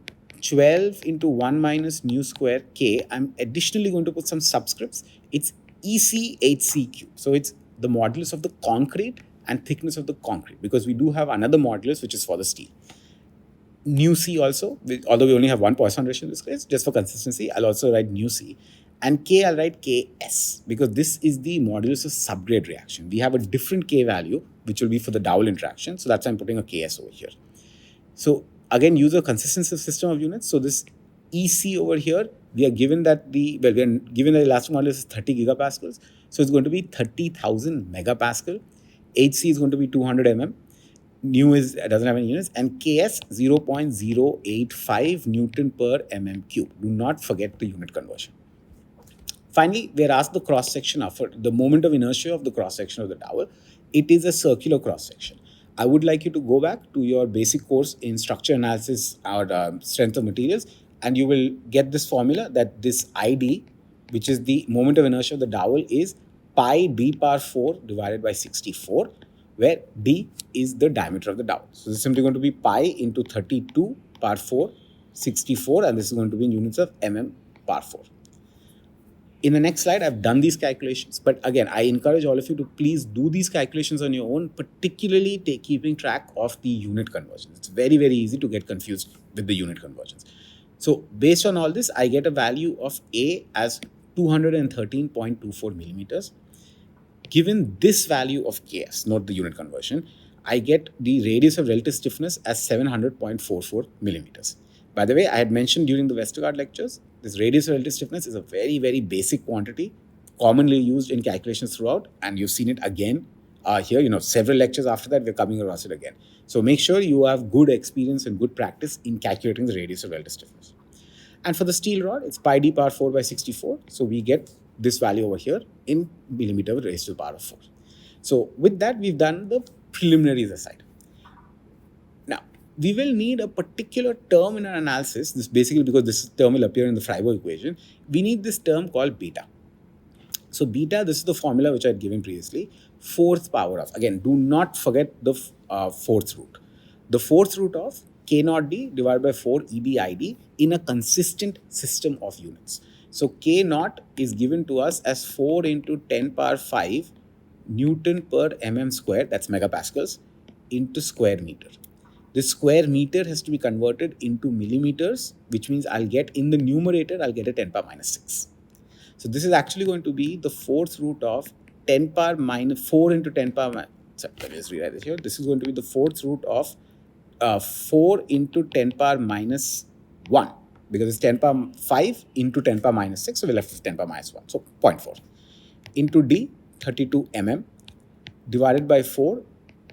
12 into 1 minus nu square K. I'm additionally going to put some subscripts. It's ECHC cube. So it's the modulus of the concrete and thickness of the concrete, because we do have another modulus which is for the steel. Nu C also, although we only have one Poisson ratio in this case, just for consistency, I'll also write nu C. And K, I'll write Ks, because this is the modulus of subgrade reaction. We have a different K value, which will be for the dowel interaction. So that's why I'm putting a Ks over here. So again, use a consistency system of units. So this EC over here, we are given that we are given the elastic modulus is 30 gigapascals. So it's going to be 30,000 megapascal. HC is going to be 200 mm. Nu is doesn't have any units, and Ks 0.085 Newton per mm cube. Do not forget the unit conversion. Finally, we are asked the cross section of the moment of inertia of the cross section of the dowel. It is a circular cross section. I would like you to go back to your basic course in structure analysis or strength of materials, and you will get this formula that this ID, which is the moment of inertia of the dowel, is pi d power 4 divided by 64, where d is the diameter of the dowel. So this is simply going to be pi into 32 power 4, 64, and this is going to be in units of mm power 4. In the next slide, I've done these calculations, but again, I encourage all of you to please do these calculations on your own, particularly keeping track of the unit conversions. It's very, very easy to get confused with the unit conversions. So based on all this, I get a value of A as 213.24 millimeters. Given this value of Ks, note the unit conversion, I get the radius of relative stiffness as 700.44 millimeters. By the way, I had mentioned during the Westergaard lectures, this radius of relative stiffness is a very, very basic quantity, commonly used in calculations throughout, and you've seen it again here. Several lectures after that, we're coming across it again. So make sure you have good experience and good practice in calculating the radius of relative stiffness. And for the steel rod, it's pi d power 4 by 64. So we get this value over here in millimeter raised to the power of 4. So with that, we've done the preliminaries aside. Now, we will need a particular term in our analysis. This basically because this term will appear in the Freiberg equation. We need this term called beta. So beta, this is the formula which I had given previously. 4th power of, again, do not forget the 4th root. The 4th root of K naught D divided by 4 EBID in a consistent system of units. So K naught is given to us as 4 into 10 power 5 Newton per mm square, that's megapascals, into square meter. This square meter has to be converted into millimeters, which means I'll get in the numerator, I'll get a 10 power minus 6. So this is actually going to be the 4th root of 10 power minus 4 into 10 power, sorry, let me just rewrite this here. This is going to be the 4th root of 4 into 10 power minus 1, because it's 10 power 5 into 10 power minus 6, so we're left with 10 power minus 1, so 0.4. Into D, 32 mm, divided by 4,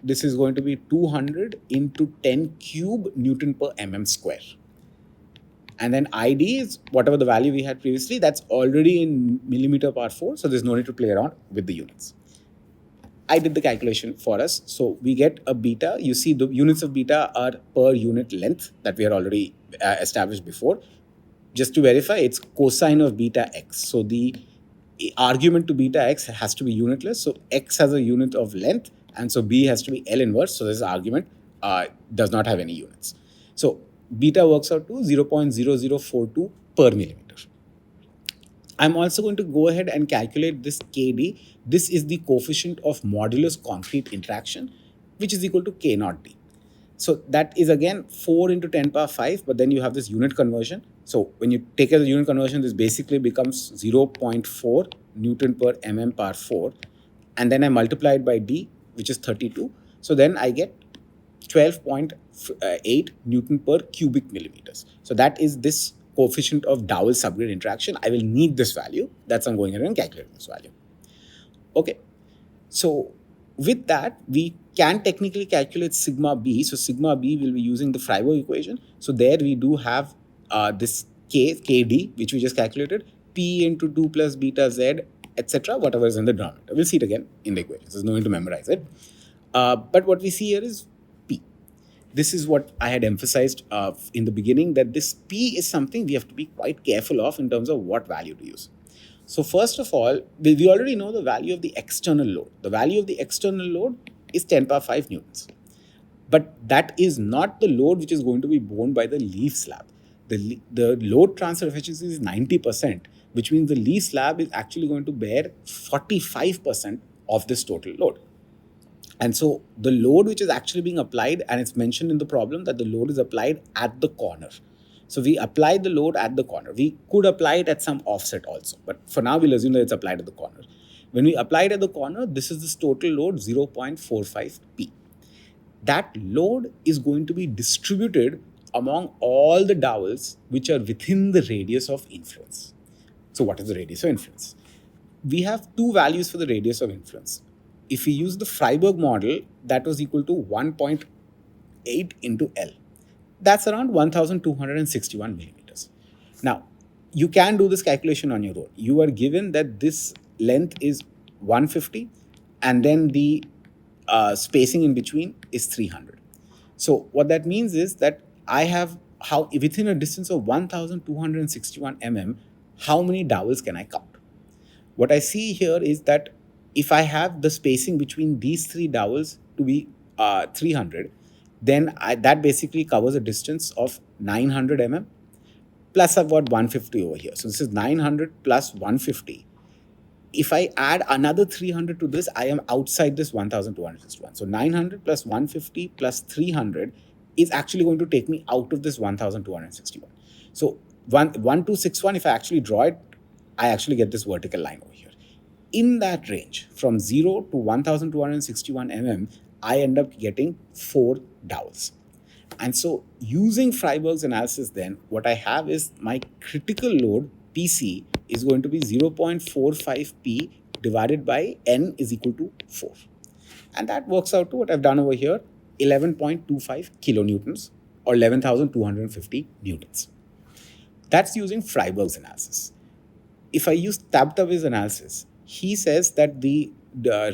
this is going to be 200 into 10 cube Newton per mm square. And then ID is whatever the value we had previously, that's already in millimeter power 4, so there's no need to play around with the units. I did the calculation for us. So we get a beta. You see the units of beta are per unit length that we had already established before. Just to verify, it's cosine of beta x. So the argument to beta x has to be unitless. So x has a unit of length, and so b has to be L inverse. So this argument does not have any units. So beta works out to 0.0042 per millimeter. I'm also going to go ahead and calculate this KD. This is the coefficient of modulus concrete interaction, which is equal to K naught D. So that is again 4 into 10 power 5, but then you have this unit conversion. So when you take as a unit conversion, this basically becomes 0.4 Newton per mm power 4. And then I multiply it by D, which is 32. So then I get 12.8 Newton per cubic millimeters. So that is this coefficient of Dowell subgrade interaction. I will need this value. That's why I'm going ahead and calculating this value. Okay. So with that, we can technically calculate sigma b. So sigma b will be using the Freiberg equation. So there we do have this kd, which we just calculated, p into 2 plus beta z, etc., whatever is in the denominator. We'll see it again in the equation. There's no need to memorize it. But what we see here is p. This is what I had emphasized in the beginning, that this p is something we have to be quite careful of in terms of what value to use. So first of all, we already know the value of the external load. The value of the external load is 10 power 5 newtons. But that is not the load which is going to be borne by the leaf slab. The load transfer efficiency is 90%, which means the leaf slab is actually going to bear 45% of this total load. And so the load which is actually being applied, and it's mentioned in the problem that the load is applied at the corner. So we apply the load at the corner. We could apply it at some offset also, but for now we'll assume that it's applied at the corner. When we apply it at the corner, this is this total load 0.45 P. That load is going to be distributed among all the dowels which are within the radius of influence. So what is the radius of influence? We have two values for the radius of influence. If we use the Freiberg model, that was equal to 1.8 into L. That's around 1261 millimeters. Now, you can do this calculation on your own. You are given that this length is 150 and then the spacing in between is 300. So what that means is that I have within a distance of 1261 mm, how many dowels can I count? What I see here is that if I have the spacing between these three dowels to be 300, then that basically covers a distance of 900 mm, plus I've got 150 over here. So this is 900 plus 150. If I add another 300 to this, I am outside this 1261. So 900 plus 150 plus 300 is actually going to take me out of this 1261. So 1261, if I actually draw it, I actually get this vertical line over here. In that range, from 0 to 1261 mm, I end up getting 4 dowels. And so using Freiberg's analysis then, what I have is my critical load, PC, is going to be 0.45 P divided by N is equal to 4. And that works out to what I've done over here, 11.25 kilonewtons or 11,250 newtons. That's using Freiberg's analysis. If I use Tabataba's analysis, he says that the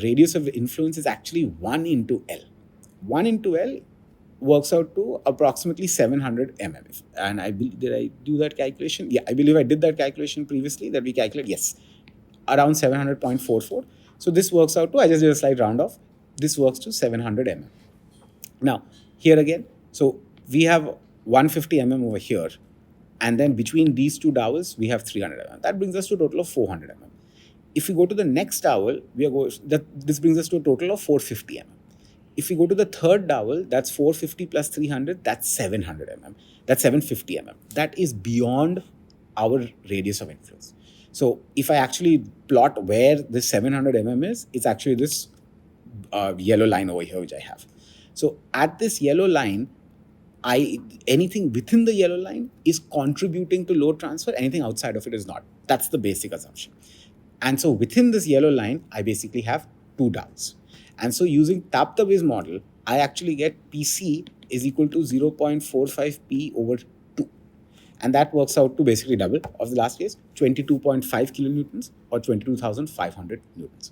radius of influence is actually 1 into L. 1 into L works out to approximately 700 mm. And did I do that calculation? Yeah, I believe I did that calculation previously that we calculated. Yes, around 700.44. So this works out to, I just did a slight round off. This works to 700 mm. Now, here again, so we have 150 mm over here. And then between these two dowels, we have 300 mm. That brings us to a total of 400 mm. If we go to the next dowel, this brings us to a total of 450 mm. If we go to the third dowel, that's 450 plus 300, that's 700 mm. That's 750 mm. That is beyond our radius of influence. So if I actually plot where this 700 mm is, it's actually this yellow line over here which I have. So at this yellow line, anything within the yellow line is contributing to load transfer, anything outside of it is not. That's the basic assumption. And so within this yellow line, I basically have 2 dowels. And so using Tabataba's model, I actually get PC is equal to 0.45 P over 2. And that works out to basically double of the last case, 22.5 kilonewtons or 22,500 newtons.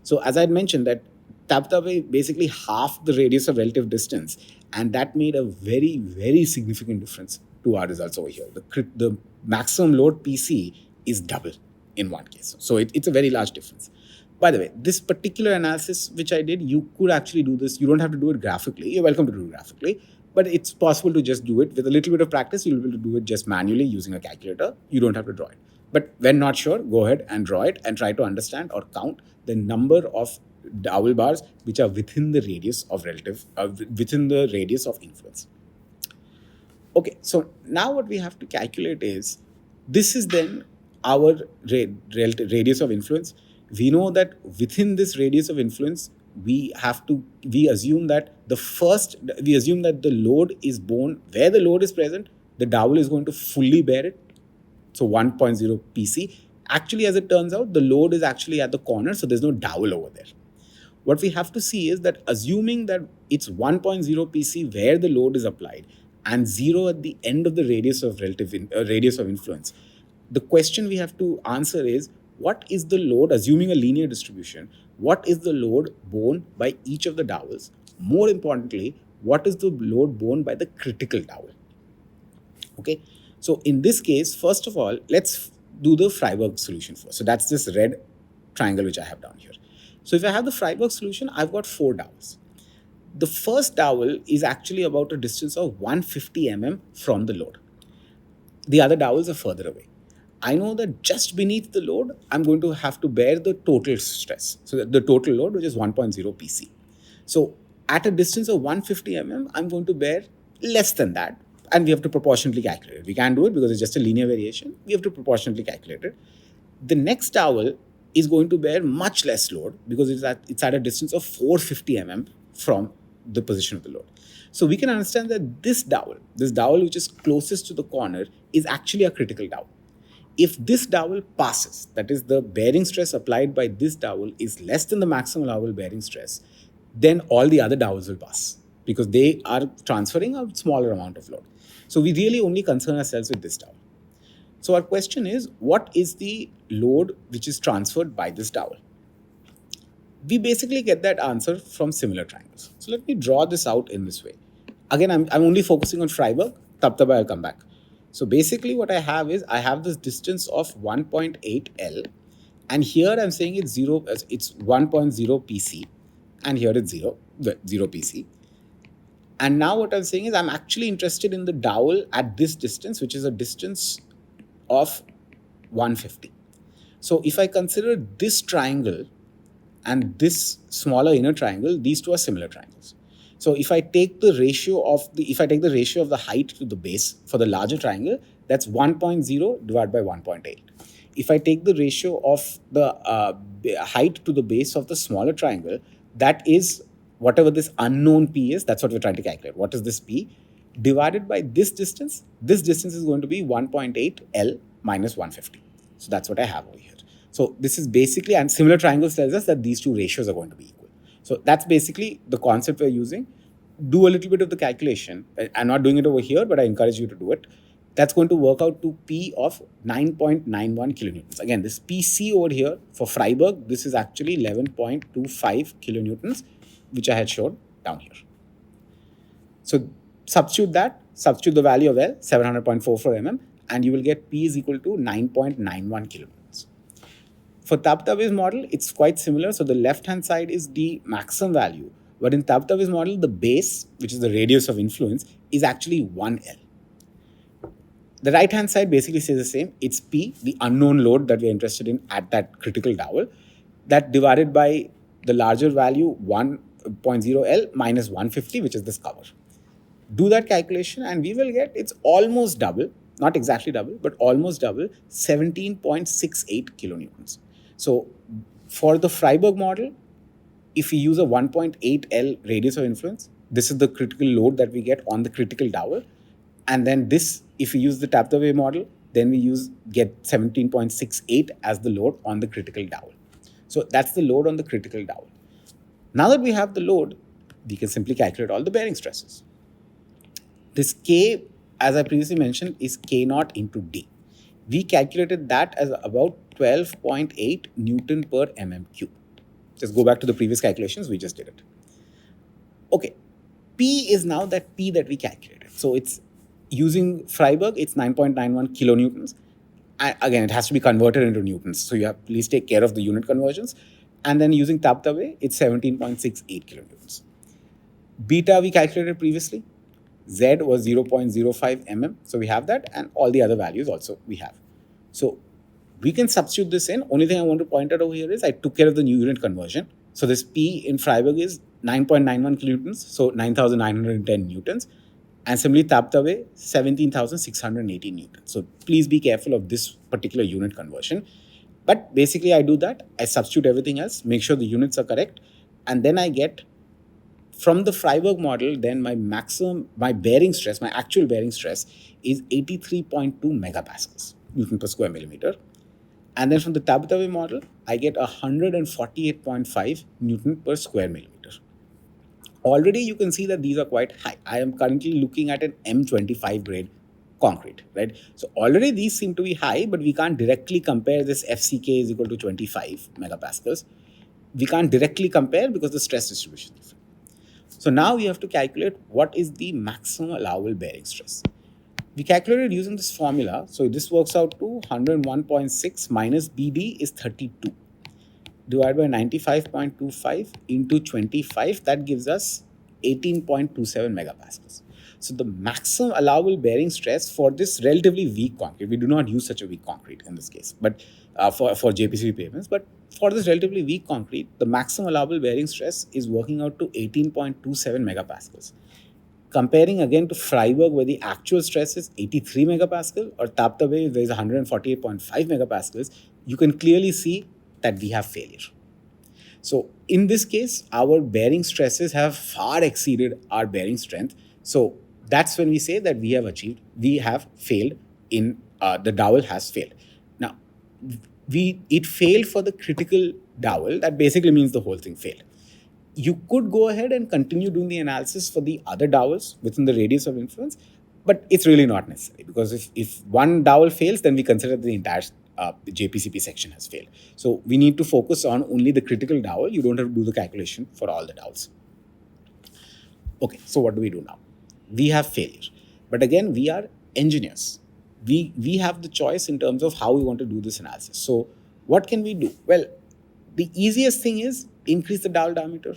So as I had mentioned that tapped away basically half the radius of relative distance, and that made a very, very significant difference to our results over here. The maximum load PC is double in one case. So it's a very large difference. By the way, this particular analysis which I did, you could actually do this. You don't have to do it graphically. You're welcome to do it graphically, but it's possible to just do it. With a little bit of practice, you'll be able to do it just manually using a calculator. You don't have to draw it. But when not sure, go ahead and draw it and try to understand or count the number of dowel bars which are within the radius of influence. Okay, so now what we have to calculate is, this is then our radius of influence. We know that within this radius of influence, we assume that the load is borne where the load is present. The dowel is going to fully bear it. So 1.0 PC. Actually, as it turns out, the load is actually at the corner, so there's no dowel over there. What we have to see is that assuming that it's 1.0 PC where the load is applied and 0 at the end of the radius of influence, the question we have to answer is, what is the load, assuming a linear distribution, what is the load borne by each of the dowels? More importantly, what is the load borne by the critical dowel? Okay, so in this case, first of all, let's do the Freiberg solution first. So that's this red triangle which I have down here. So if I have the Freiberg solution, I've got 4 dowels. The first dowel is actually about a distance of 150 mm from the load. The other dowels are further away. I know that just beneath the load, I'm going to have to bear the total stress. So the total load, which is 1.0 PC. So at a distance of 150 mm, I'm going to bear less than that. And we have to proportionately calculate it. We can't do it because it's just a linear variation. We have to proportionately calculate it. The next dowel is going to bear much less load because it's at a distance of 450 mm from the position of the load. So we can understand that this dowel which is closest to the corner, is actually a critical dowel. If this dowel passes, that is, the bearing stress applied by this dowel is less than the maximum allowable bearing stress, then all the other dowels will pass because they are transferring a smaller amount of load. So we really only concern ourselves with this dowel. So our question is, what is the load which is transferred by this dowel? We basically get that answer from similar triangles. So let me draw this out in this way. Again, I'm only focusing on Freiberg. Tab I'll come back. So basically what I have is, I have this distance of 1.8 L, and here I'm saying it's 1.0 PC, and here it's 0 PC. And now what I'm saying is, I'm actually interested in the dowel at this distance, which is a distance of 150. So if I consider this triangle and this smaller inner triangle, these two are similar triangles. So if I take the ratio of the height to the base for the larger triangle, that's 1.0 divided by 1.8. If I take the ratio of the height to the base of the smaller triangle, that is whatever this unknown P is, that's what we're trying to calculate. What is this P? Divided by this distance is going to be 1.8 L minus 150. So that's what I have over here. So this is basically, and similar triangles tells us that these two ratios are going to be equal. So that's basically the concept we're using. Do a little bit of the calculation. I'm not doing it over here, but I encourage you to do it. That's going to work out to P of 9.91 kilonewtons. Again, this PC over here for Freiberg, this is actually 11.25 kilonewtons, which I had shown down here. So substitute the value of L, 700.44 mm, and you will get P is equal to 9.91 kilonewtons. For Tabataba's model, it's quite similar. So the left-hand side is the maximum value. But in Tabataba's model, the base, which is the radius of influence, is actually 1L. The right-hand side basically says the same. It's P, the unknown load that we're interested in at that critical dowel, that divided by the larger value, 1.0 L minus 150, which is this cover. Do that calculation and we will get, it's almost double, not exactly double, but almost double, 17.68 kilonewtons. So for the Freiberg model, if we use a 1.8 L radius of influence, this is the critical load that we get on the critical dowel. And then this, if we use the Tabatabai model, then we get 17.68 as the load on the critical dowel. So that's the load on the critical dowel. Now that we have the load, we can simply calculate all the bearing stresses. This K, as I previously mentioned, is K0 into D. We calculated that as about 12.8 Newton per mm cube. Just go back to the previous calculations, we just did it. Okay, P is now that P that we calculated. So it's using Freiberg, it's 9.91 kilonewtons. Again, it has to be converted into newtons. So you have please take care of the unit conversions. And then using Tabtabe, it's 17.68 kilonewtons. Beta we calculated previously. Z was 0.05 mm. So we have that, and all the other values also we have. So we can substitute this in. Only thing I want to point out over here is I took care of the new unit conversion. So this P in Freiberg is 9.91 kilonewtons, so 9,910 newtons. And similarly, Tabtabe, 17,680 newtons. So please be careful of this particular unit conversion. But basically, I do that. I substitute everything else, make sure the units are correct, and then I get from the Freiberg model, then my bearing stress, my actual bearing stress is 83.2 megapascals, Newton per square millimeter. And then from the Tabatabe model, I get 148.5 Newton per square millimeter. Already you can see that these are quite high. I am currently looking at an M25 grade concrete, right? So already these seem to be high, but we can't directly compare this FCK is equal to 25 megapascals. We can't directly compare because the stress distribution is different. So now we have to calculate what is the maximum allowable bearing stress. We calculated using this formula. So this works out to 101.6 minus BD is 32. Divided by 95.25 into 25, that gives us 18.27 megapascals. So the maximum allowable bearing stress for this relatively weak concrete, we do not use such a weak concrete in this case, but for JPCB pavements, but for this relatively weak concrete, the maximum allowable bearing stress is working out to 18.27 megapascals. Comparing again to Freiberg, where the actual stress is 83 megapascal, or Tabtabe, where is 148.5 megapascals, you can clearly see that we have failure. So in this case, our bearing stresses have far exceeded our bearing strength. So that's when we say that we have failed in, the dowel has failed. Now, it failed for the critical dowel. That basically means the whole thing failed. You could go ahead and continue doing the analysis for the other dowels within the radius of influence, but it's really not necessary, because if one dowel fails, then we consider the entire JPCP section has failed. So we need to focus on only the critical dowel. You don't have to do the calculation for all the dowels. Okay, so what do we do now? We have failure. But again, we are engineers. We have the choice in terms of how we want to do this analysis. So what can we do? Well, the easiest thing is increase the dowel diameter.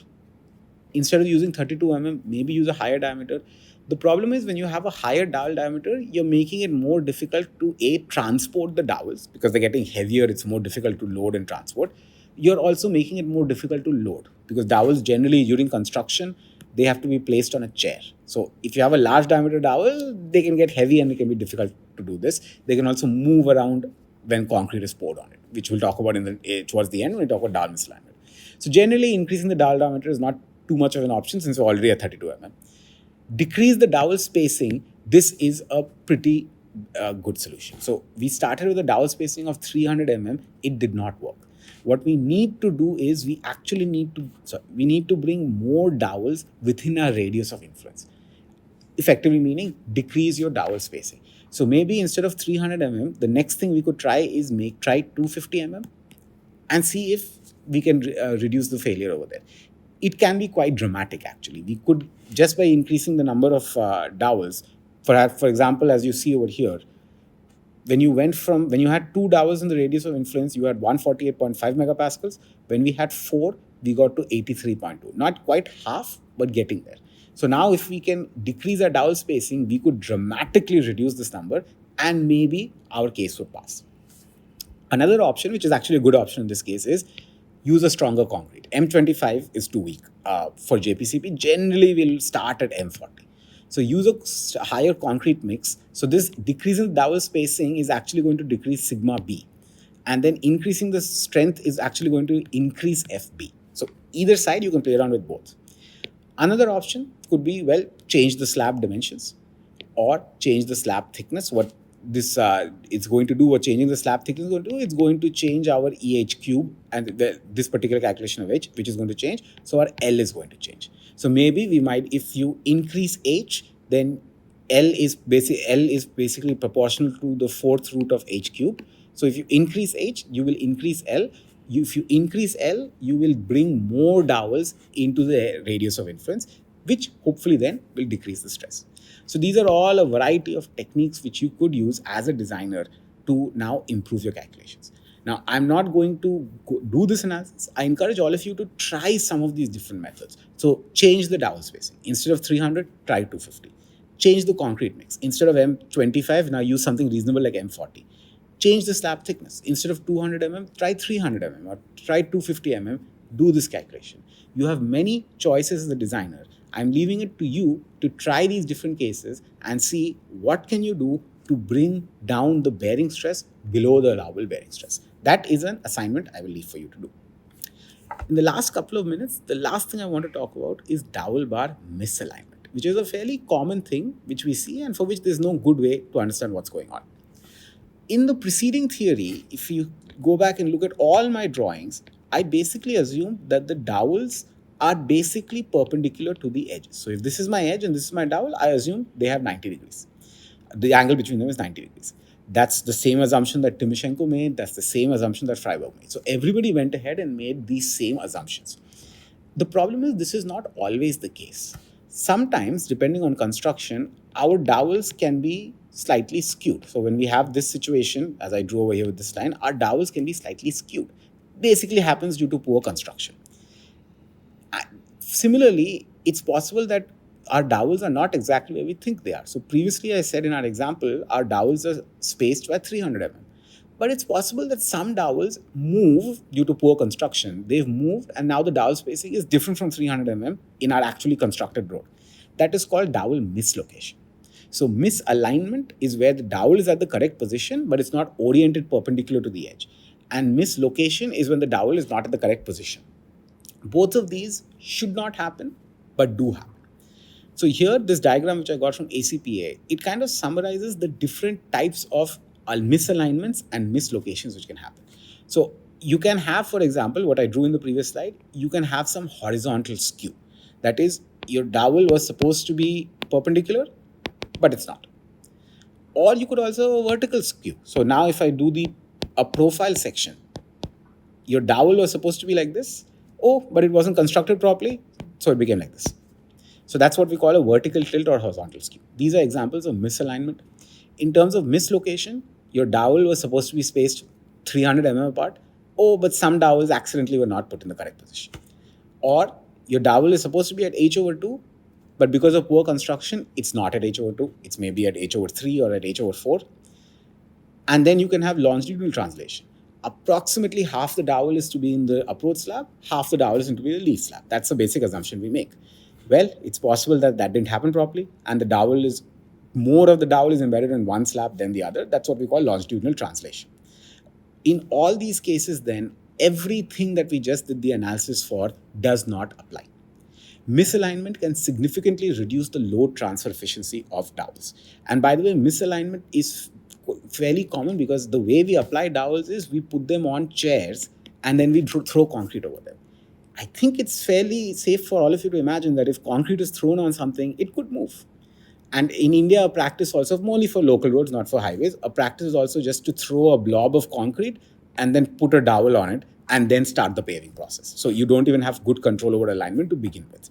Instead of using 32 mm, maybe use a higher diameter. The problem is when you have a higher dowel diameter, you're making it more difficult to transport the dowels, because they're getting heavier, it's more difficult to load and transport. You're also making it more difficult to load, because dowels generally during construction, they have to be placed on a chair. So if you have a large diameter dowel, they can get heavy and it can be difficult to do this. They can also move around when concrete is poured on it, which we'll talk about towards the end when we talk about dowel misalignment. So generally increasing the dowel diameter is not too much of an option since we're already at 32 mm. Decrease the dowel spacing. This is a pretty good solution. So we started with a dowel spacing of 300 mm. It did not work. What we need to do is we need to bring more dowels within our radius of influence. Effectively meaning decrease your dowel spacing. So maybe instead of 300 mm, the next thing we could try is try 250 mm and see if we can reduce the failure over there. It can be quite dramatic actually. We could, just by increasing the number of dowels, for example, as you see over here, when you had 2 dowels in the radius of influence, you had 148.5 megapascals. When we had 4, we got to 83.2. Not quite half, but getting there. So now if we can decrease our dowel spacing, we could dramatically reduce this number and maybe our case would pass. Another option, which is actually a good option in this case, is use a stronger concrete. M25 is too weak for JPCP. Generally, we'll start at M40. So use a higher concrete mix. So this decreasing dowel spacing is actually going to decrease sigma B. And then increasing the strength is actually going to increase FB. So either side, you can play around with both. Another option could be, well, change the slab dimensions or change the slab thickness. What this it's going to do, what changing the slab thickness is going to do, it's going to change our EH cube and this particular calculation of H, which is going to change. So our L is going to change. So maybe we might, if you increase H, then L is basically proportional to the 4th root of H cube. So if you increase H, you will increase L. if you increase L, you will bring more dowels into the radius of inference, which hopefully then will decrease the stress. So these are all a variety of techniques which you could use as a designer to now improve your calculations. Now, I'm not going to do this analysis. I encourage all of you to try some of these different methods. So change the dowel spacing. Instead of 300, try 250. Change the concrete mix. Instead of M25, now use something reasonable like M40. Change the slab thickness. Instead of 200 mm, try 300 mm or try 250 mm. Do this calculation. You have many choices as a designer. I'm leaving it to you to try these different cases and see what can you do to bring down the bearing stress below the allowable bearing stress. That is an assignment I will leave for you to do. In the last couple of minutes, the last thing I want to talk about is dowel bar misalignment, which is a fairly common thing which we see and for which there's no good way to understand what's going on. In the preceding theory, if you go back and look at all my drawings, I basically assume that the dowels are basically perpendicular to the edges. So if this is my edge and this is my dowel, I assume they have 90 degrees. The angle between them is 90 degrees. That's the same assumption that Timoshenko made. That's the same assumption that Freiberg made. So everybody went ahead and made these same assumptions. The problem is this is not always the case. Sometimes, depending on construction, our dowels can be slightly skewed. So when we have this situation, as I drew over here with this line, our dowels can be slightly skewed. Basically happens due to poor construction. Similarly, it's possible that our dowels are not exactly where we think they are. So previously I said in our example, our dowels are spaced by 300 mm. But it's possible that some dowels move due to poor construction. They've moved and now the dowel spacing is different from 300 mm in our actually constructed road. That is called dowel mislocation. So misalignment is where the dowel is at the correct position, but it's not oriented perpendicular to the edge. And mislocation is when the dowel is not at the correct position. Both of these should not happen, but do happen. So here, this diagram which I got from ACPA, it kind of summarizes the different types of misalignments and mislocations which can happen. So you can have, for example, what I drew in the previous slide, you can have some horizontal skew. That is, your dowel was supposed to be perpendicular, but it's not. Or you could also have a vertical skew. So now if I do a profile section, your dowel was supposed to be like this. Oh, but it wasn't constructed properly, so it became like this. So that's what we call a vertical tilt or horizontal skew. These are examples of misalignment. In terms of mislocation, your dowel was supposed to be spaced 300 mm apart. Oh, but some dowels accidentally were not put in the correct position. Or your dowel is supposed to be at h over 2, but because of poor construction, it's not at h over 2. It's maybe at h over 3 or at h over 4. And then you can have longitudinal translation. Approximately half the dowel is to be in the approach slab, half the dowel is to be in the lead slab. That's the basic assumption we make. Well, it's possible that didn't happen properly, and more of the dowel is embedded in one slab than the other. That's what we call longitudinal translation. In all these cases, then, everything that we just did the analysis for does not apply. Misalignment can significantly reduce the load transfer efficiency of dowels. And by the way, misalignment is fairly common because the way we apply dowels is we put them on chairs and then we throw concrete over them. I think it's fairly safe for all of you to imagine that if concrete is thrown on something, it could move. And in India, a practice also, only for local roads, not for highways, a practice is also just to throw a blob of concrete and then put a dowel on it and then start the paving process. So you don't even have good control over alignment to begin with.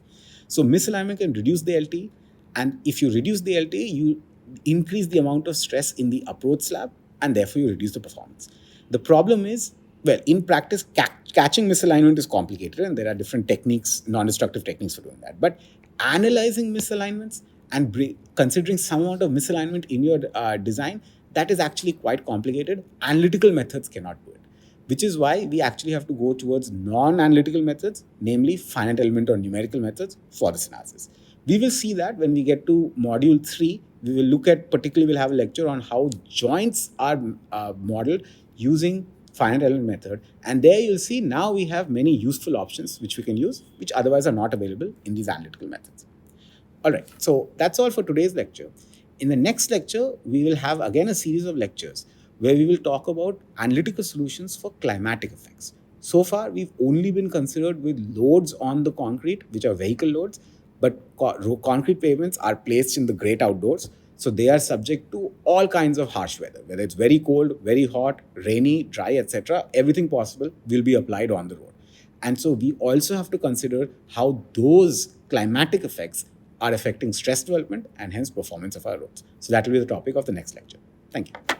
So misalignment can reduce the LT, and if you reduce the LT, you increase the amount of stress in the approach slab and therefore you reduce the performance. The problem is, well, in practice, catching misalignment is complicated and there are different techniques, non-destructive techniques for doing that. But analyzing misalignments and considering some amount of misalignment in your design, that is actually quite complicated. Analytical methods cannot do it, which is why we actually have to go towards non-analytical methods, namely finite element or numerical methods for this analysis. We will see that when we get to module 3. We will look at, particularly we'll have a lecture on how joints are modeled using finite element method. And there you'll see now we have many useful options which we can use, which otherwise are not available in these analytical methods. All right, so that's all for today's lecture. In the next lecture, we will have again a series of lectures where we will talk about analytical solutions for climatic effects. So far, we've only been considered with loads on the concrete, which are vehicle loads, but concrete pavements are placed in the great outdoors. So they are subject to all kinds of harsh weather, whether it's very cold, very hot, rainy, dry, etc. Everything possible will be applied on the road. And so we also have to consider how those climatic effects are affecting stress development and hence performance of our roads. So that will be the topic of the next lecture. Thank you.